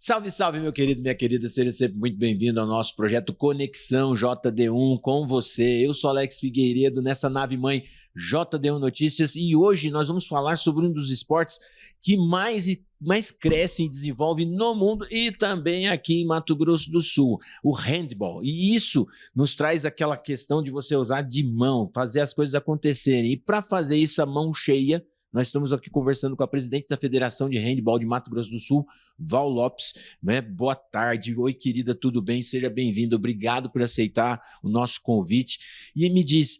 Salve, salve, meu querido, minha querida, seja sempre muito bem-vindo ao nosso projeto Conexão JD1 com você. Eu sou Alex Figueiredo, nessa nave-mãe JD1 Notícias, e hoje nós vamos falar sobre um dos esportes que mais cresce e desenvolve no mundo e também aqui em Mato Grosso do Sul, o handball. E isso nos traz aquela questão de você usar de mão, fazer as coisas acontecerem. E para fazer isso a mão cheia, nós estamos aqui conversando com a presidente da Federação de Handball de Mato Grosso do Sul, Val Lopes, né? Boa tarde. Oi, querida, tudo bem? Seja bem-vindo. Obrigado por aceitar o nosso convite. E me diz,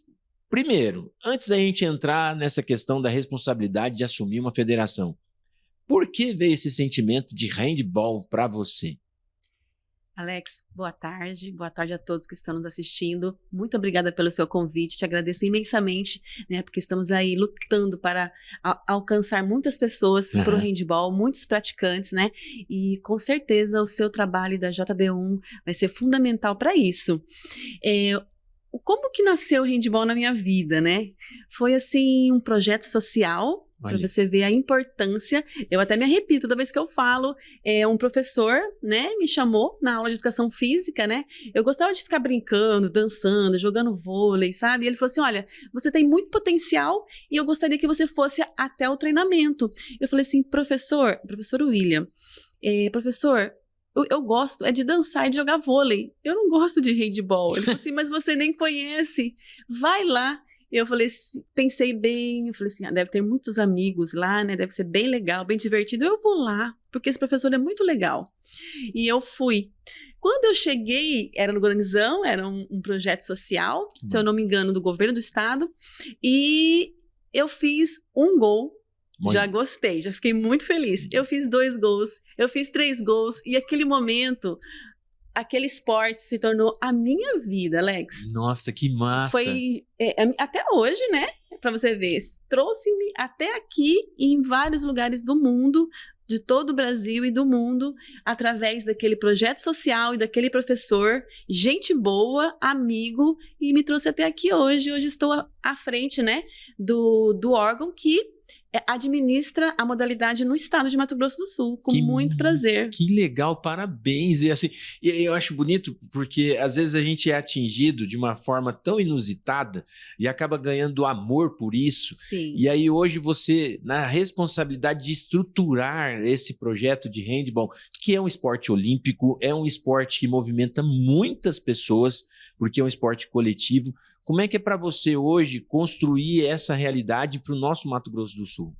primeiro, antes da gente entrar nessa questão da responsabilidade de assumir uma federação, por que veio esse sentimento de handball para você? Alex, boa tarde a todos que estão nos assistindo. Muito obrigada pelo seu convite, te agradeço imensamente, né, porque estamos aí lutando para alcançar muitas pessoas para o handball, muitos praticantes, né, e com certeza o seu trabalho da JD1 vai ser fundamental para isso. Como que nasceu o handball na minha vida, né? Foi assim um projeto social, para você ver a importância. Eu até me arrepio toda vez que eu falo. Um professor, né, me chamou na aula de educação física, né? Eu gostava de ficar brincando, dançando, jogando vôlei, sabe? E ele falou assim: olha, você tem muito potencial e eu gostaria que você fosse até o treinamento. Eu falei assim: professor William, professor, eu gosto de dançar e de jogar vôlei. Eu não gosto de handball. Ele falou assim: mas você nem conhece. Vai lá. Eu falei, pensei bem, eu falei assim, deve ter muitos amigos lá, né? Deve ser bem legal, bem divertido. Eu vou lá, porque esse professor é muito legal. E eu fui. Quando eu cheguei, era no Guaranizão, era um projeto social, se eu não me engano, do governo do estado. E eu fiz um gol. Já gostei, já fiquei muito feliz. Eu fiz 2 gols, eu fiz 3 gols. E aquele momento, aquele esporte se tornou a minha vida, Alex. Nossa, que massa! Foi até hoje, né? Pra você ver, trouxe-me até aqui e em vários lugares do mundo, de todo o Brasil e do mundo, através daquele projeto social e daquele professor, gente boa, amigo, e me trouxe até aqui hoje. Hoje estou à frente, né, do órgão que administra a modalidade no estado de Mato Grosso do Sul, com muito prazer. Que legal, parabéns. E assim, eu acho bonito porque às vezes a gente é atingido de uma forma tão inusitada e acaba ganhando amor por isso. Sim. E aí hoje você, na responsabilidade de estruturar esse projeto de handball, que é um esporte olímpico, é um esporte que movimenta muitas pessoas, porque é um esporte coletivo. Como é que é para você hoje construir essa realidade para o nosso Mato Grosso do Sul?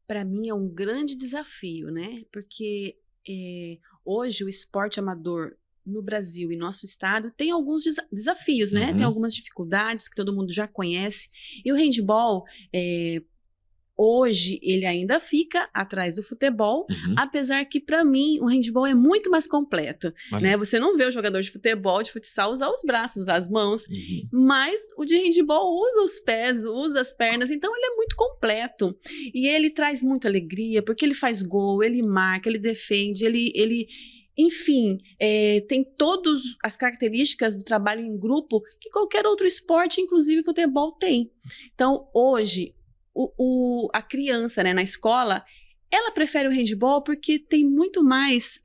Para mim é um grande desafio, né? Porque hoje o esporte amador no Brasil e nosso estado tem alguns desafios, né? Tem algumas dificuldades que todo mundo já conhece. E o handball, hoje ele ainda fica atrás do futebol, apesar que para mim o handball é muito mais completo, né? Você não vê o jogador de futebol, de futsal usar os braços, usar as mãos, mas o de handball usa os pés, usa as pernas, então ele é muito completo e ele traz muita alegria porque ele faz gol, ele marca, ele defende, ele enfim, tem todas as características do trabalho em grupo que qualquer outro esporte, inclusive futebol, tem. Então hoje a criança, né, na escola, ela prefere o handball porque tem muito mais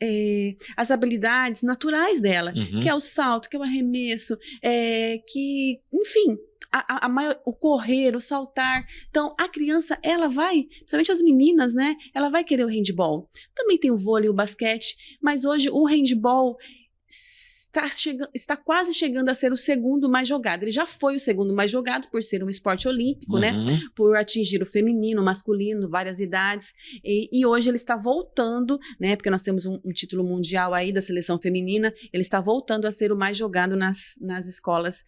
as habilidades naturais dela, que é o salto, que é o arremesso, que, enfim, o correr, o saltar. Então, a criança, ela vai, principalmente as meninas, né, ela vai querer o handball. Também tem o vôlei, o basquete, mas hoje o handball está quase chegando a ser o segundo mais jogado. Ele já foi o segundo mais jogado por ser um esporte olímpico, né? Por atingir o feminino, o masculino, várias idades. E hoje ele está voltando, né? Porque nós temos um título mundial aí da seleção feminina. Ele está voltando a ser o mais jogado nas escolas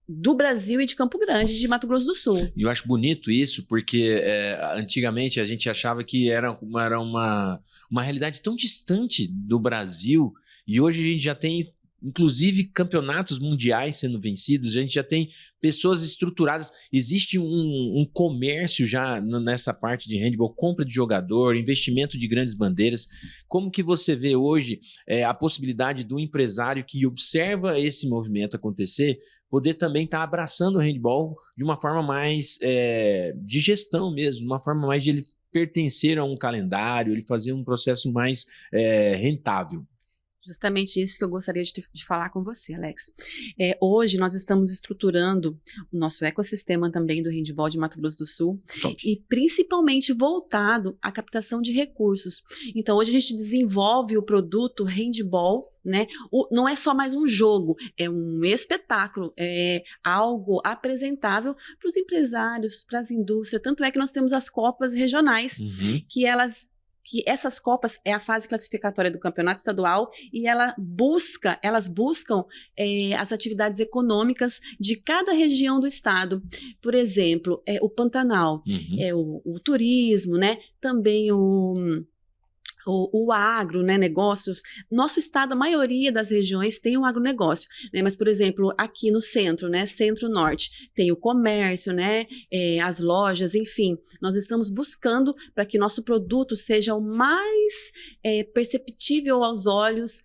do Brasil e de Campo Grande, de Mato Grosso do Sul. E eu acho bonito isso, porque antigamente a gente achava que era uma realidade tão distante do Brasil, e hoje a gente já tem inclusive campeonatos mundiais sendo vencidos, a gente já tem pessoas estruturadas, existe um comércio já nessa parte de handball, compra de jogador, investimento de grandes bandeiras. Como que você vê hoje a possibilidade do empresário que observa esse movimento acontecer, poder também estar abraçando o handball de uma forma mais de gestão mesmo, de uma forma mais de ele pertencer a um calendário, ele fazer um processo mais rentável? Justamente isso que eu gostaria de falar com você, Alex. Hoje nós estamos estruturando o nosso ecossistema também do handball de Mato Grosso do Sul. Top. E principalmente voltado à captação de recursos. Então hoje a gente desenvolve o produto handball, né? Não é só mais um jogo, é um espetáculo, é algo apresentável para os empresários, para as indústrias. Tanto é que nós temos as copas regionais, que essas copas é a fase classificatória do campeonato estadual e elas buscam as atividades econômicas de cada região do estado. Por exemplo, o Pantanal, o turismo, né? Também o agro, né, negócios. Nosso estado, a maioria das regiões tem um agronegócio, né, mas, por exemplo, aqui no centro, né, centro-norte, tem o comércio, né, as lojas, enfim. Nós estamos buscando para que nosso produto seja o mais perceptível aos olhos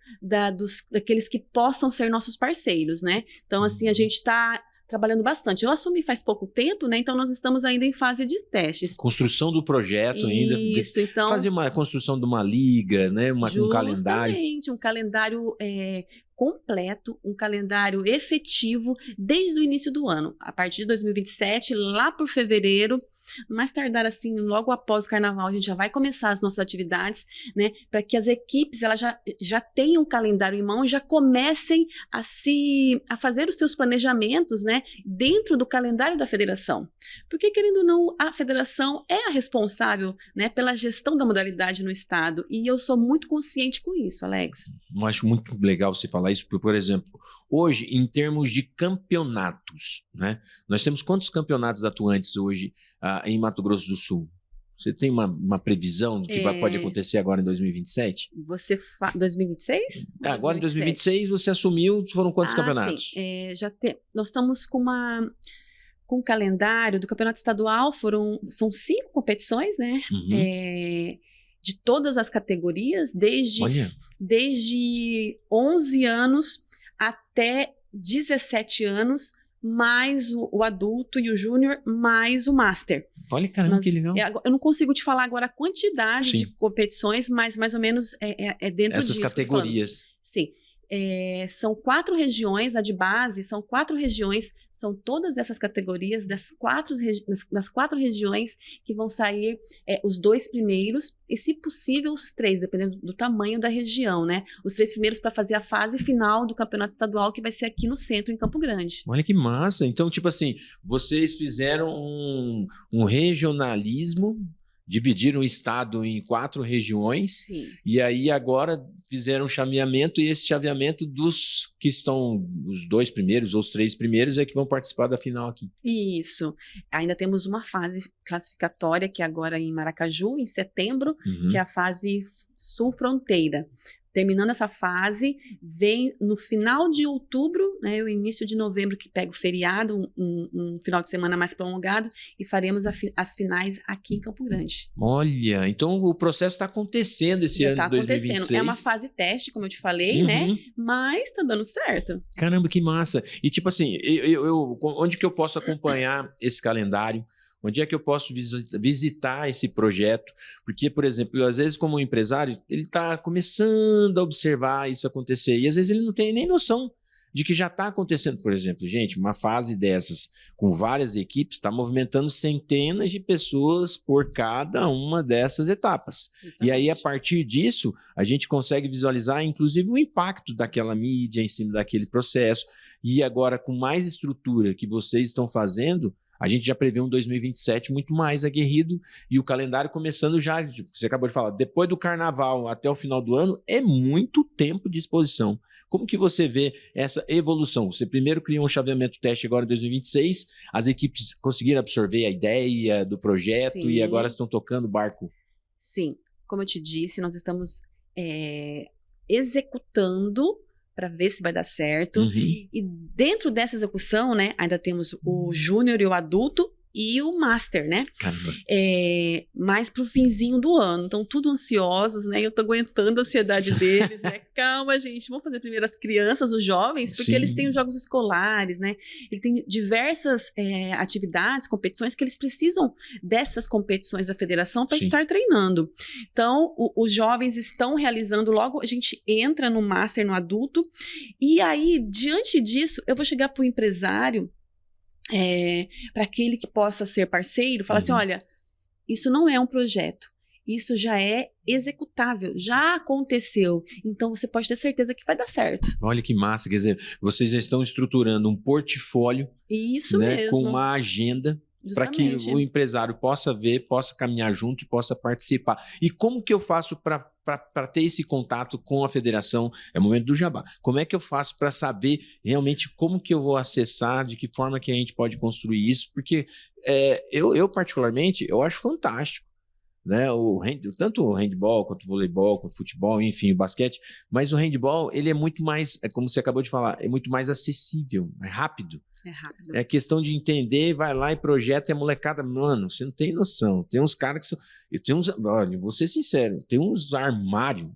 daqueles que possam ser nossos parceiros, né. Então, assim, a gente está trabalhando bastante. Eu assumi faz pouco tempo, né? Então nós estamos ainda em fase de testes. Construção do projeto ainda. Isso, então... Fazer uma construção de uma liga, né? Um calendário. Justamente, um calendário completo, um calendário efetivo desde o início do ano. A partir de 2027, lá por fevereiro, mais tardar assim, logo após o carnaval, a gente já vai começar as nossas atividades, né? Para que as equipes elas já tenham o calendário em mão e já comecem a fazer os seus planejamentos, né? Dentro do calendário da federação. Porque, querendo ou não, a federação é a responsável, né, pela gestão da modalidade no estado. E eu sou muito consciente com isso, Alex. Eu acho muito legal você falar isso, porque, por exemplo, hoje, em termos de campeonatos, né? Nós temos quantos campeonatos atuantes hoje em Mato Grosso do Sul? Você tem uma previsão do que pode acontecer agora em 2027? 2026? Agora em 2026 você assumiu, foram quantos campeonatos? Sim. Nós estamos com um calendário do campeonato estadual, são 5 competições, né? De todas as categorias, desde 11 anos até 17 anos, mais o adulto e o júnior, mais o master. Olha, caramba, que legal. Eu não consigo te falar agora a quantidade de competições, mas mais ou menos dentro disso. Essas categorias. Sim. São 4 regiões, a de base são 4 regiões, são todas essas categorias das 4 regiões que vão sair os 2 primeiros e, se possível, os 3, dependendo do tamanho da região, né? Os 3 primeiros para fazer a fase final do campeonato estadual, que vai ser aqui no centro, em Campo Grande. Olha que massa! Então, tipo assim, vocês fizeram um regionalismo, dividiram o estado em 4 regiões. Sim. E aí agora fizeram um chaveamento, e esse chaveamento dos que estão os 2 primeiros ou os 3 primeiros é que vão participar da final aqui. Isso. Ainda temos uma fase classificatória que é agora em Maracaju, em setembro, que é a fase Sul Fronteira. Terminando essa fase, vem no final de outubro, né, o início de novembro, que pega o feriado, um final de semana mais prolongado, e faremos as finais aqui em Campo Grande. Olha, então o processo está acontecendo esse ano de 2026. É uma fase teste, como eu te falei, né? Mas está dando certo. Caramba, que massa! E tipo assim, onde que eu posso acompanhar esse calendário? Onde é que eu posso visitar esse projeto? Porque, por exemplo, às vezes como empresário, ele está começando a observar isso acontecer e às vezes ele não tem nem noção de que já está acontecendo. Por exemplo, gente, uma fase dessas com várias equipes está movimentando centenas de pessoas por cada uma dessas etapas. Justamente. E aí, a partir disso, a gente consegue visualizar, inclusive, o impacto daquela mídia em cima daquele processo. E agora, com mais estrutura que vocês estão fazendo, a gente já prevê um 2027 muito mais aguerrido e o calendário começando já, você acabou de falar, depois do carnaval até o final do ano, é muito tempo de exposição. Como que você vê essa evolução? Você primeiro criou um chaveamento teste agora em 2026, as equipes conseguiram absorver a ideia do projeto. Sim. E agora estão tocando o barco. Sim, como eu te disse, nós estamos executando para ver se vai dar certo. E dentro dessa execução, né, ainda temos o júnior e o adulto, e o Master, né? Caramba. Mais pro finzinho do ano. Então, tudo ansiosos, né? Eu tô aguentando a ansiedade deles, né? Calma, gente. Vamos fazer primeiro as crianças, os jovens, porque Sim. eles têm os jogos escolares, né? Ele tem diversas atividades, competições, que eles precisam dessas competições da federação para Sim. estar treinando. Então, os jovens estão realizando, logo a gente entra no Master, no adulto, e aí, diante disso, eu vou chegar pro empresário, para aquele que possa ser parceiro, falar assim, olha, isso não é um projeto, isso já é executável, já aconteceu, então você pode ter certeza que vai dar certo. Olha que massa, quer dizer, vocês já estão estruturando um portfólio, Isso né, mesmo. com uma agenda para que o empresário possa ver, possa caminhar junto e possa participar. E como que eu faço para ter esse contato com a federação? É o momento do jabá. Como é que eu faço para saber realmente como que eu vou acessar, de que forma que a gente pode construir isso? Porque eu particularmente, eu acho fantástico, né? Tanto o handball, quanto o voleibol, quanto o futebol, enfim, o basquete, mas o handball, ele é muito mais, como você acabou de falar, é muito mais acessível, é rápido. É rápido. É questão de entender, vai lá e projeta, e a molecada, mano, você não tem noção. Tem uns caras que são. Olha, vou ser sincero, tem uns armários,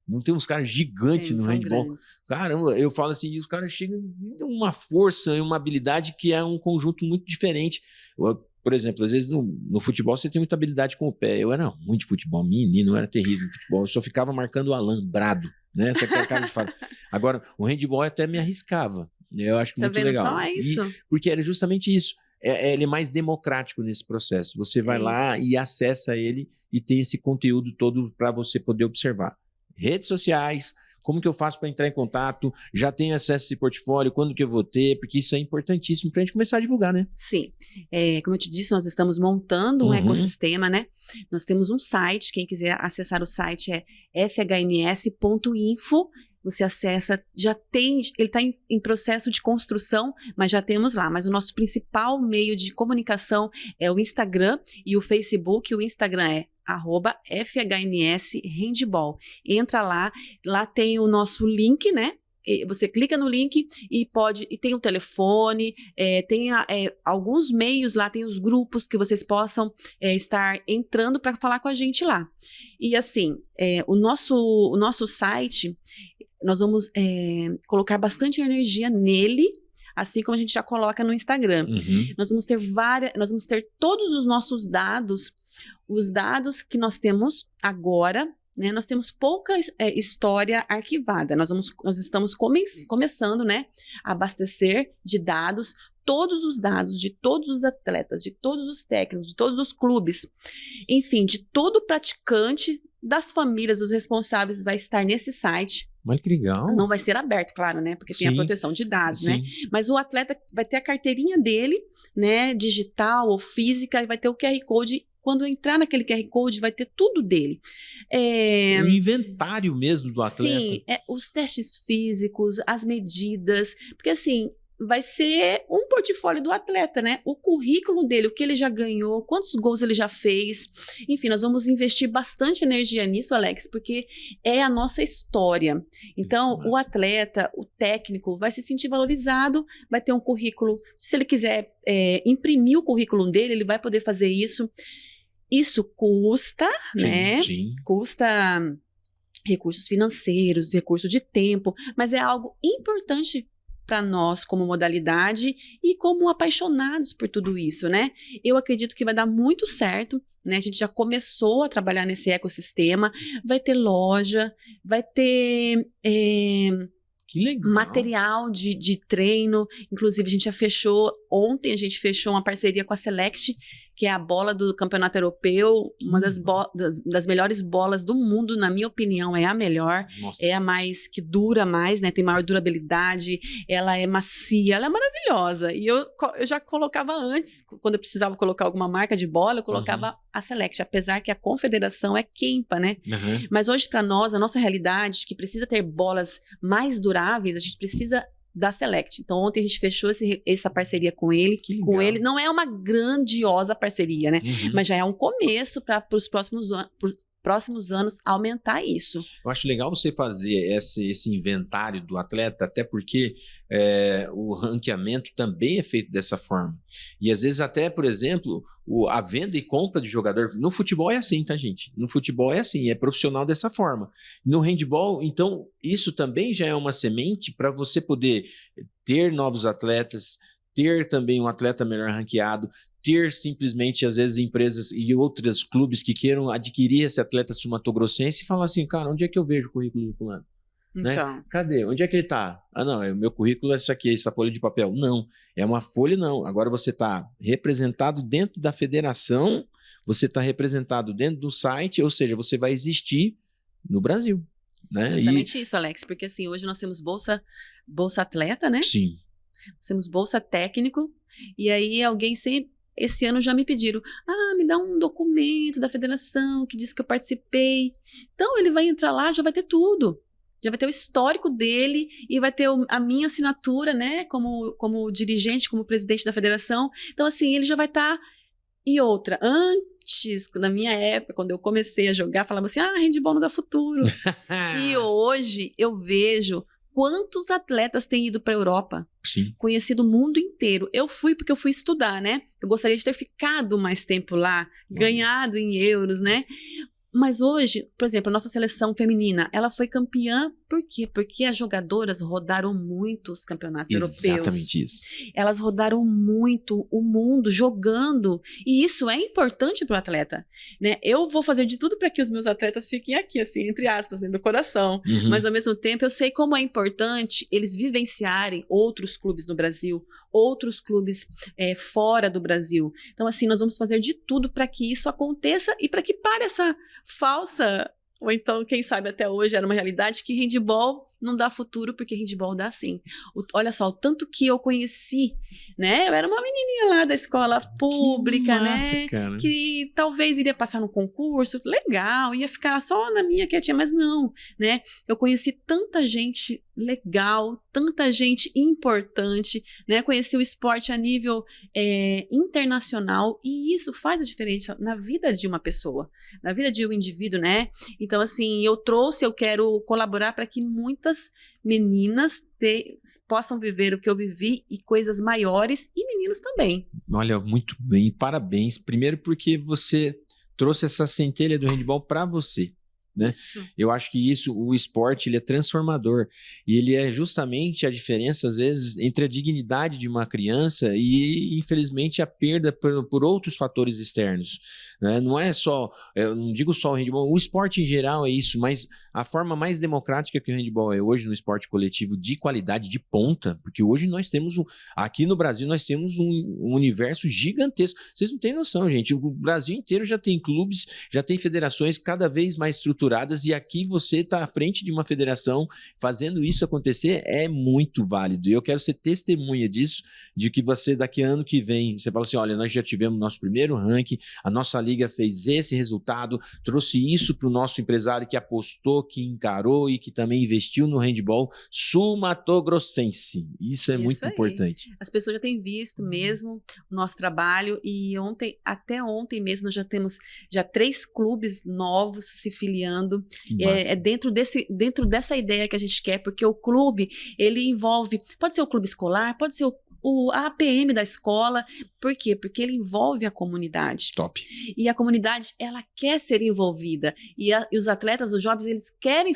não tem uns caras gigantes no handball. Grandes. Caramba, eu falo assim, os caras chegam com uma força e uma habilidade que é um conjunto muito diferente. Por exemplo, às vezes no futebol você tem muita habilidade com o pé. Eu era ruim de futebol, menino, eu era terrível de futebol. Eu só ficava marcando o alambrado, né? Essa é a cara de fala. Agora, o handball eu até me arriscava. Eu acho muito legal. Só isso? Porque era justamente isso. Ele é mais democrático nesse processo. Você vai lá e acessa ele e tem esse conteúdo todo para você poder observar. Redes sociais, como que eu faço para entrar em contato? Já tenho acesso a esse portfólio? Quando que eu vou ter? Porque isso é importantíssimo para a gente começar a divulgar, né? Sim. Como eu te disse, nós estamos montando um ecossistema, né? Nós temos um site, quem quiser acessar o site é fhms.info. Você acessa, ele está em processo de construção, mas já temos lá. Mas o nosso principal meio de comunicação é o Instagram e o Facebook. O Instagram é @FHMS-Handball. Entra lá tem o nosso link, né? Você clica no link e tem o telefone, tem alguns meios lá, tem os grupos que vocês possam estar entrando para falar com a gente lá. E assim, o nosso site, nós vamos colocar bastante energia nele, assim como a gente já coloca no Instagram. Nós vamos ter todos os nossos dados, os dados que nós temos agora, né? Nós temos pouca história arquivada. Nós estamos começando, né, a abastecer de dados, todos os dados de todos os atletas, de todos os técnicos, de todos os clubes, enfim, de todo praticante, das famílias, dos responsáveis, vai estar nesse site. Mas que legal. Não vai ser aberto, claro, né? Porque tem a proteção de dados, né? Mas o atleta vai ter a carteirinha dele, né? Digital ou física, e vai ter o QR Code. Quando entrar naquele QR Code, vai ter tudo dele. O inventário mesmo do atleta. Sim, os testes físicos, as medidas. Porque assim, vai ser um portfólio do atleta, né? O currículo dele, o que ele já ganhou, quantos gols ele já fez. Enfim, nós vamos investir bastante energia nisso, Alex, porque é a nossa história. Então, o atleta, o técnico, vai se sentir valorizado, vai ter um currículo. Se ele quiser imprimir o currículo dele, ele vai poder fazer isso. Isso custa, né? Sim. Custa recursos financeiros, recursos de tempo, mas é algo importante para nós como modalidade e como apaixonados por tudo isso, né? Eu acredito que vai dar muito certo, né? A gente já começou a trabalhar nesse ecossistema, vai ter loja, vai ter que legal. Material de treino, inclusive ontem a gente fechou uma parceria com a Select, que é a bola do campeonato europeu, uma das melhores bolas do mundo, na minha opinião, é a melhor. Nossa. É a mais, que dura mais, né? Tem maior durabilidade, ela é macia, ela é maravilhosa. E eu já colocava antes, quando eu precisava colocar alguma marca de bola, eu colocava a Select, apesar que a confederação é Kempa, né? Mas hoje, para nós, a nossa realidade, que precisa ter bolas mais duráveis, a gente precisa da Select. Então, ontem a gente fechou essa parceria com ele. Não é uma grandiosa parceria, né? Mas já é um começo para os próximos anos. próximos anos, aumentar isso. Eu acho legal você fazer esse inventário do atleta, até porque o ranqueamento também é feito dessa forma. E às vezes até, por exemplo, a venda e compra de jogador, no futebol é assim, tá, gente? No futebol é assim, é profissional dessa forma. No handball, então, isso também já é uma semente para você poder ter novos atletas, ter também um atleta melhor ranqueado, ter simplesmente, às vezes, empresas e outros clubes que queiram adquirir esse atleta sul-mato-grossense e falar assim, cara, onde é que eu vejo o currículo do fulano? Então. Né? Cadê? Onde é que ele tá? Ah, não, o meu currículo é isso aqui, essa folha de papel. Não, é uma folha não. Agora você está representado dentro da federação, você está representado dentro do site, ou seja, você vai existir no Brasil. Né? Justamente isso, Alex, porque assim, hoje nós temos bolsa atleta, né? Sim. Nós temos bolsa técnico, e aí alguém sempre, esse ano já me pediram, me dá um documento da federação que diz que eu participei. Então ele vai entrar lá, já vai ter tudo. Já vai ter o histórico dele e vai ter a minha assinatura, né, como dirigente, como presidente da federação. Então, assim, ele já vai estar... E outra, antes, na minha época, quando eu comecei a jogar, falava assim, handball não dá futuro. E hoje eu vejo quantos atletas têm ido para a Europa. Sim. Conhecido o mundo inteiro. Eu fui porque eu fui estudar, né? Eu gostaria de ter ficado mais tempo lá, ganhado em euros, né? Mas hoje, por exemplo, a nossa seleção feminina, ela foi campeã, por quê? Porque as jogadoras rodaram muito os campeonatos europeus. Exatamente isso. Elas rodaram muito o mundo jogando, e isso é importante para o atleta, né? Eu vou fazer de tudo para que os meus atletas fiquem aqui, assim, entre aspas, dentro do coração. Uhum. Mas, ao mesmo tempo, eu sei como é importante eles vivenciarem outros clubes no Brasil, outros clubes fora do Brasil. Então, assim, nós vamos fazer de tudo para que isso aconteça e para que pare essa falsa, ou então, quem sabe até hoje era uma realidade, que handball não dá futuro, porque handball dá sim. Olha só, o tanto que eu conheci, né? Eu era uma menininha lá da escola pública, que massa, né? Cara. Que talvez iria passar no concurso, legal, ia ficar só na minha quietinha, mas não, né? Eu conheci tanta gente legal, tanta gente importante, né? Conheci o esporte a nível internacional, e isso faz a diferença na vida de uma pessoa, na vida de um indivíduo, né? Então, assim, eu quero colaborar para que muitas meninas possam viver o que eu vivi e coisas maiores, e meninos também. Olha, muito bem, parabéns. Primeiro porque você trouxe essa centelha do handball para você. Né? Eu acho que o esporte, ele é transformador, e ele é justamente a diferença, às vezes, entre a dignidade de uma criança e, infelizmente, a perda por outros fatores externos, né? Não é só, eu não digo só o handball, o esporte em geral é isso, mas a forma mais democrática que o handball é hoje no esporte coletivo de qualidade de ponta, porque hoje nós temos, aqui no Brasil, nós temos um universo gigantesco. Vocês não têm noção, gente, o Brasil inteiro já tem clubes, já tem federações cada vez mais estruturadas, e aqui você está à frente de uma federação fazendo isso acontecer, é muito válido. E eu quero ser testemunha disso, de que você daqui a ano que vem, você fala assim, olha, nós já tivemos nosso primeiro ranking, a nossa liga fez esse resultado, trouxe isso para o nosso empresário que apostou, que encarou e que também investiu no handball sul-mato-grossense. Isso é muito importante. As pessoas já têm visto mesmo o nosso trabalho, e até ontem mesmo nós já temos 3 clubes novos se filiando. É dentro dessa ideia que a gente quer, porque o clube, ele envolve, pode ser o clube escolar, pode ser a APM da escola. Por quê? Porque ele envolve a comunidade. Top. E a comunidade, ela quer ser envolvida. E os atletas, os jovens, eles querem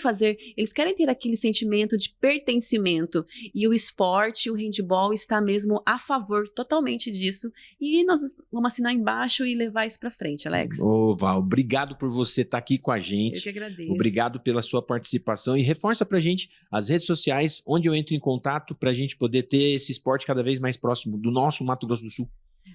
ter aquele sentimento de pertencimento. E o esporte, o handball, está mesmo a favor totalmente disso. E nós vamos assinar embaixo e levar isso para frente, Alex. Val, obrigado por você estar aqui com a gente. Eu que agradeço. Obrigado pela sua participação. E reforça pra gente as redes sociais, onde eu entro em contato pra gente poder ter esse esporte cada vez mais próximo do nosso Mato Grosso do Sul.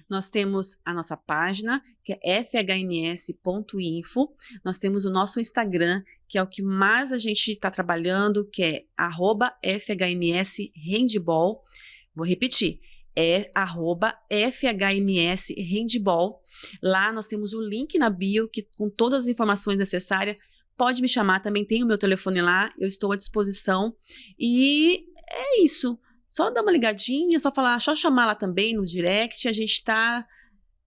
Nós temos a nossa página, que é fhms.info. Nós temos o nosso Instagram, que é o que mais a gente está trabalhando, que é @FHMShandball. Vou repetir, é @FHMShandball. Lá nós temos o link na bio, com todas as informações necessárias. Pode me chamar, também tem o meu telefone lá, eu estou à disposição. E é isso. Só dar uma ligadinha, só chamar lá também no direct, a gente está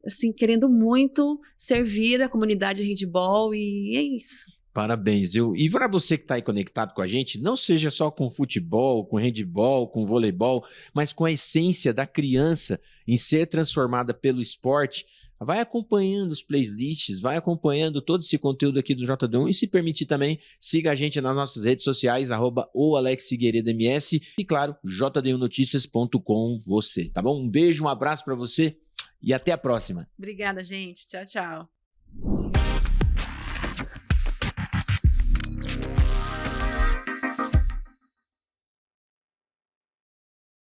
assim, querendo muito servir a comunidade handball e é isso. Parabéns, viu? E para você que está aí conectado com a gente, não seja só com futebol, com handball, com voleibol, mas com a essência da criança em ser transformada pelo esporte. Vai acompanhando os playlists, vai acompanhando todo esse conteúdo aqui do JD1 e, se permitir também, siga a gente nas nossas redes sociais, @oalexfigueiredoms e, claro, jd1noticias.com você, tá bom? Um beijo, um abraço para você e até a próxima. Obrigada, gente. Tchau, tchau.